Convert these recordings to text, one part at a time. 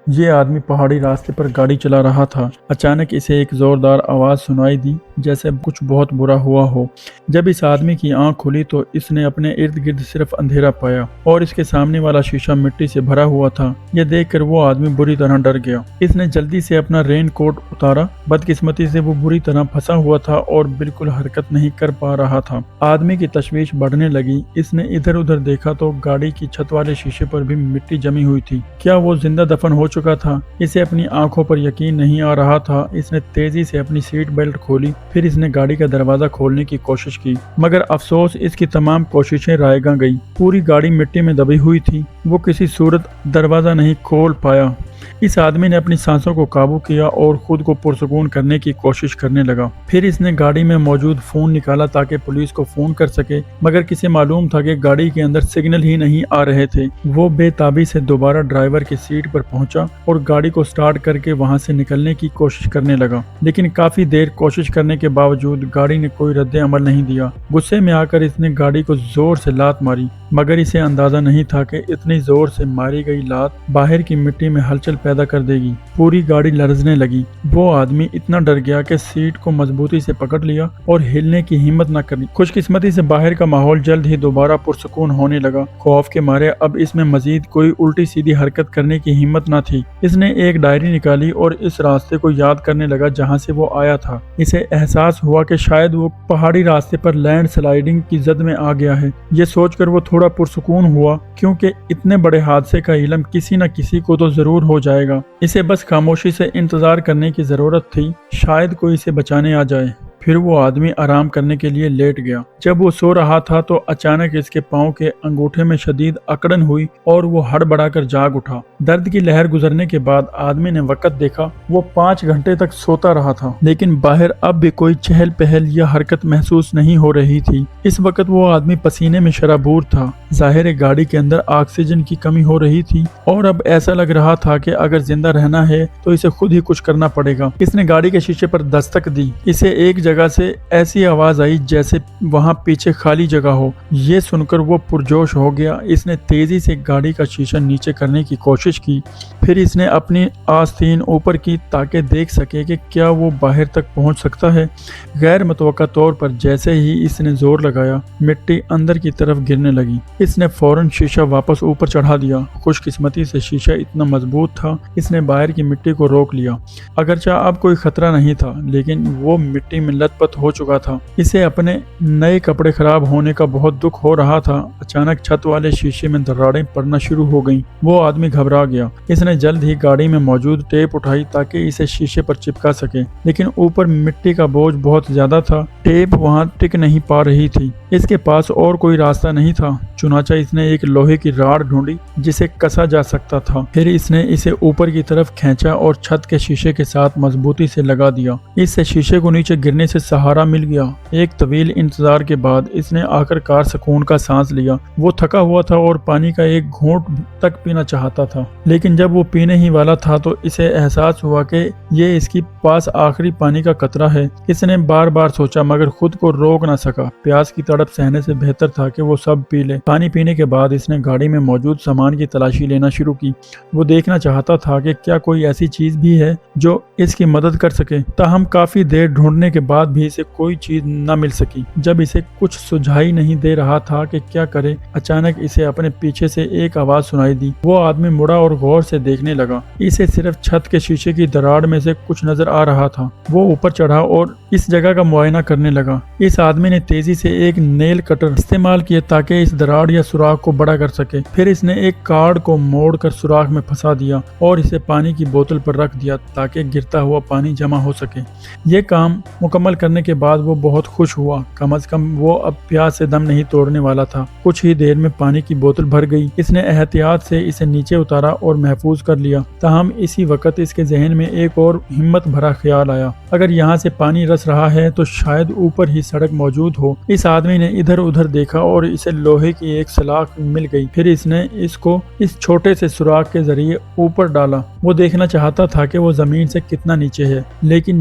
یہ آدمی پہاڑی راستے پر گاڑی چلا رہا تھا۔ اچانک اسے ایک زوردار آواز سنائی دی، جیسے کچھ بہت برا ہوا ہو۔ جب اس آدمی کی آنکھ کھلی تو اس نے اپنے ارد گرد صرف اندھیرا پایا اور اس کے سامنے والا شیشہ مٹی سے بھرا ہوا تھا۔ یہ دیکھ کر وہ آدمی بری طرح ڈر گیا۔ اس نے جلدی سے اپنا رین کوٹ اتارا۔ بدقسمتی سے وہ بری طرح پھنسا ہوا تھا اور بالکل حرکت نہیں کر پا رہا تھا۔ آدمی کی تشویش بڑھنے لگی۔ اس نے ادھر ادھر دیکھا تو گاڑی کی چھت والے شیشے پر بھی مٹی جمی ہوئی تھی۔ کیا وہ زندہ دفن ہو چکا تھا؟ اسے اپنی آنکھوں پر یقین نہیں آ رہا تھا۔ اس نے تیزی سے اپنی سیٹ بیلٹ کھولی، پھر اس نے گاڑی کا دروازہ کھولنے کی کوشش کی، مگر افسوس اس کی تمام کوششیں رائے گاں گئی۔ پوری گاڑی مٹی میں دبی ہوئی تھی۔ وہ کسی صورت دروازہ نہیں کھول پایا۔ اس آدمی نے اپنی سانسوں کو قابو کیا اور خود کو پرسکون کرنے کی کوشش کرنے لگا۔ پھر اس نے گاڑی میں موجود فون نکالا تاکہ پولیس کو فون کر سکے، مگر کسے معلوم تھا کہ گاڑی کے اندر سگنل ہی نہیں آ رہے تھے۔ وہ بے تابی سے دوبارہ ڈرائیور کی سیٹ پر پہنچا اور گاڑی کو سٹارٹ کر کے وہاں سے نکلنے کی کوشش کرنے لگا، لیکن کافی دیر کوشش کرنے کے باوجود گاڑی نے کوئی رد عمل نہیں دیا۔ غصے میں آ کر اس نے گاڑی کو زور سے لات ماری، مگر اسے اندازہ نہیں تھا کہ اتنی زور سے ماری گئی لات باہر کی مٹی میں ہلچل پیدا کر دے گی۔ پوری گاڑی لرزنے لگی۔ وہ آدمی اتنا ڈر گیا کہ سیٹ کو مضبوطی سے پکڑ لیا اور ہلنے کی ہمت نہ کری۔ خوش قسمتی سے باہر کا ماحول جلد ہی دوبارہ پرسکون ہونے لگا۔ خوف کے مارے اب اس میں مزید کوئی الٹی سیدھی حرکت کرنے کی ہمت نہ تھی۔ اس نے ایک ڈائری نکالی اور اس راستے کو یاد کرنے لگا جہاں سے وہ آیا تھا۔ اسے احساس ہوا کہ شاید وہ پہاڑی راستے پر لینڈ سلائیڈنگ کی زد میں آ گیا ہے۔ یہ سوچ کر وہ تھوڑا پرسکون ہوا، کیونکہ اتنے بڑے حادثے کا علم کسی نہ کسی کو تو ضرور ہو جائے گا۔ اسے بس خاموشی سے انتظار کرنے کی ضرورت تھی، شاید کوئی اسے بچانے آ جائے۔ پھر وہ آدمی آرام کرنے کے لیے لیٹ گیا۔ جب وہ سو رہا تھا تو اچانک اس کے پاؤں کے انگوٹھے میں شدید اکڑن ہوئی اور وہ ہڑبڑا کر جاگ اٹھا۔ درد کی لہر گزرنے کے بعد آدمی نے وقت دیکھا۔ وہ 5 گھنٹے تک سوتا رہا تھا، لیکن باہر اب بھی کوئی چہل پہل یا حرکت محسوس نہیں ہو رہی تھی۔ اس وقت وہ آدمی پسینے میں شرابور تھا۔ ظاہر ہے گاڑی کے اندر آکسیجن کی کمی ہو رہی تھی اور اب ایسا لگ رہا تھا کہ اگر زندہ رہنا ہے تو اسے خود ہی کچھ کرنا پڑے گا۔ اس نے گاڑی کے شیشے پر دستک دی۔ اسے ایک جگہ سے ایسی آواز آئی جیسے وہاں پیچھے خالی جگہ ہو۔ یہ سن کر وہ پرجوش ہو گیا۔ اس نے تیزی سے گاڑی کا شیشہ نیچے کرنے کی کوشش کی، پھر اس نے اپنی آستین اوپر کی تاکہ دیکھ سکے کہ کیا وہ باہر تک پہنچ سکتا ہے۔ غیر متوقع طور پر جیسے ہی اس نے زور لگایا، مٹی اندر کی طرف گرنے لگی۔ اس نے فوراً شیشہ واپس اوپر چڑھا دیا۔ خوش قسمتی سے شیشہ اتنا مضبوط تھا، اس نے باہر کی مٹی کو روک لیا۔ اگرچہ اب کوئی خطرہ نہیں تھا، لیکن وہ مٹی میں لت پت ہو چکا تھا۔ اسے اپنے نئے کپڑے خراب ہونے کا بہت دکھ ہو رہا تھا۔ اچانک چھت والے شیشے میں دراڑیں پڑنا شروع ہو گئیں۔ وہ آدمی گھبرا گیا۔ اس نے جلد ہی گاڑی میں موجود ٹیپ اٹھائی تاکہ اسے شیشے پر چپکا سکے، لیکن اوپر مٹی کا بوجھ بہت زیادہ تھا۔ ٹیپ وہاں ٹک نہیں پا رہی تھی۔ اس کے پاس اور کوئی راستہ نہیں تھا، چنانچہ اس نے ایک لوہے کی راڑ ڈھونڈی جسے کسا جا سکتا تھا۔ پھر اس نے اسے اوپر کی طرف کھینچا اور چھت کے شیشے کے ساتھ مضبوطی سے لگا دیا۔ اس سے شیشے کو نیچے گرنے سے سہارا مل گیا۔ ایک طویل انتظار کے بعد اس نے آخر کار سکون کا سانس لیا۔ وہ تھکا ہوا تھا اور پانی کا ایک گھونٹ تک پینا چاہتا تھا، لیکن جب وہ پینے ہی والا تھا تو اسے احساس ہوا کہ یہ اس کے پاس آخری پانی کا قطرہ ہے۔ اس نے بار بار سوچا مگر خود کو روک نہ سکا۔ پیاس کی تڑپ سہنے سے بہتر تھا کہ وہ سب پی لے۔ پانی پینے کے بعد اس نے گاڑی میں موجود سامان کی تلاشی لینا شروع کی۔ وہ دیکھنا چاہتا تھا کہ کیا کوئی ایسی چیز بھی ہے جو اس کی مدد کر سکے، تاہم کافی دیر ڈھونڈنے کے بعد بھی اسے کوئی چیز نہ مل سکی۔ جب اسے کچھ سجھائی نہیں دے رہا تھا کہ کیا کرے، اچانک اسے اپنے پیچھے سے ایک آواز سنائی دی۔ وہ آدمی مڑا اور غور سے دیکھنے لگا۔ اسے صرف چھت کے شیشے کی دراڑ میں سے کچھ نظر آ رہا تھا۔ وہ اوپر چڑھا اور اس جگہ کا معائنہ کرنے لگا۔ اس آدمی نے تیزی سے ایک نیل کٹر استعمال کیا تاکہ اس دراڑ یا سوراخ کو بڑا کر سکے۔ پھر اس نے ایک کارڈ کو موڑ کر سوراخ میں پھنسا دیا اور اسے پانی کی بوتل پر رکھ دیا تاکہ گرتا ہوا پانی جمع ہو سکے۔ یہ کام مکمل کرنے کے بعد وہ بہت خوش ہوا۔ کم از کم وہ اب پیاس سے دم نہیں توڑنے والا تھا۔ کچھ ہی دیر میں پانی کی بوتل بھر گئی۔ اس نے احتیاط سے اسے نیچے اتارا اور محفوظ کر لیا۔ تاہم اسی وقت اس کے ذہن میں ایک اور ہمت بھرا خیال آیا، اگر یہاں سے پانی رس رہا ہے تو شاید اوپر ہی سڑک موجود ہو۔ اس آدمی نے ادھر ادھر دیکھا اور اسے لوہے کی ایک سلاخ مل گئی۔ پھر اس نے اس کو اس چھوٹے سے سوراخ کے ذریعے اوپر ڈالا۔ وہ دیکھنا چاہتا تھا کہ وہ زمین سے کتنا نیچے ہے، لیکن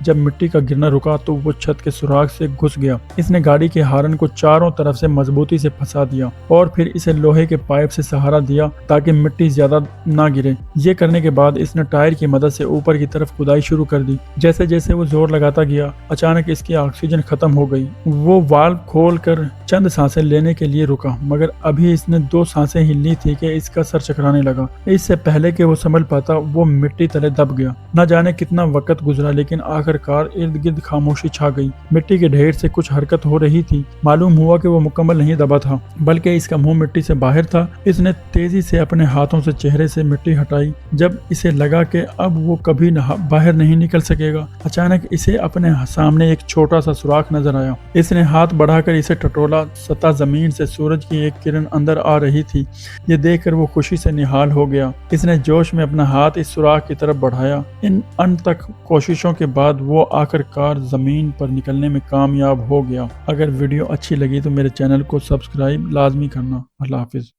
جب مٹی کا گرنا رکا تو وہ چھت کے سوراخ سے گھس گیا۔ اس نے گاڑی کے ہارن کو چاروں طرف سے مضبوطی سے پھنسا دیا اور پھر اسے لوہے کے پائپ سے سہارا دیا تاکہ مٹی زیادہ نہ گرے۔ یہ کرنے کے بعد اس نے ٹائر کی مدد سے اوپر کی طرف کھدائی شروع کر دی۔ جیسے جیسے وہ زور لگاتا گیا، اچانک اس کی آکسیجن ختم ہو گئی۔ وہ والو کھول کر چند سانسیں لینے کے لیے رکا، مگر ابھی اس نے 2 سانسیں ہی لی تھی کہ اس کا سر چکرانے لگا۔ اس سے پہلے کہ وہ سنبھل پاتا وہ مٹی تلے دب گیا۔ نہ جانے کتنا وقت گزرا لیکن آخر کار ارد گرد خاموشی چھا گئی۔ مٹی کے ڈھیر سے کچھ حرکت ہو رہی تھی۔ معلوم ہوا کہ وہ مکمل نہیں دبا تھا بلکہ اس کا منہ مٹی سے باہر تھا۔ اس نے تیزی سے اپنے ہاتھوں سے چہرے سے مٹی ہٹائی۔ جب اسے لگا کہ اب وہ کبھی باہر نہیں نکل سکے گا، اچانک اسے اپنے سامنے ایک چھوٹا سا سوراخ نظر آیا۔ اس نے ہاتھ بڑھا کر اسے ٹٹولا۔ سطح زمین سے سورج کی ایک کرن اندر آ رہی تھی۔ یہ دیکھ کر وہ خوشی سے نہال ہو گیا۔ اس نے جوش میں اپنا ہاتھ اس سوراخ کی طرف بڑھایا۔ ان انتھک کوششوں کے بعد وہ آخر کار زمین پر نکلنے میں کامیاب ہو گیا۔ اگر ویڈیو اچھی لگی تو میرے چینل کو سبسکرائب لازمی کرنا۔ اللہ حافظ۔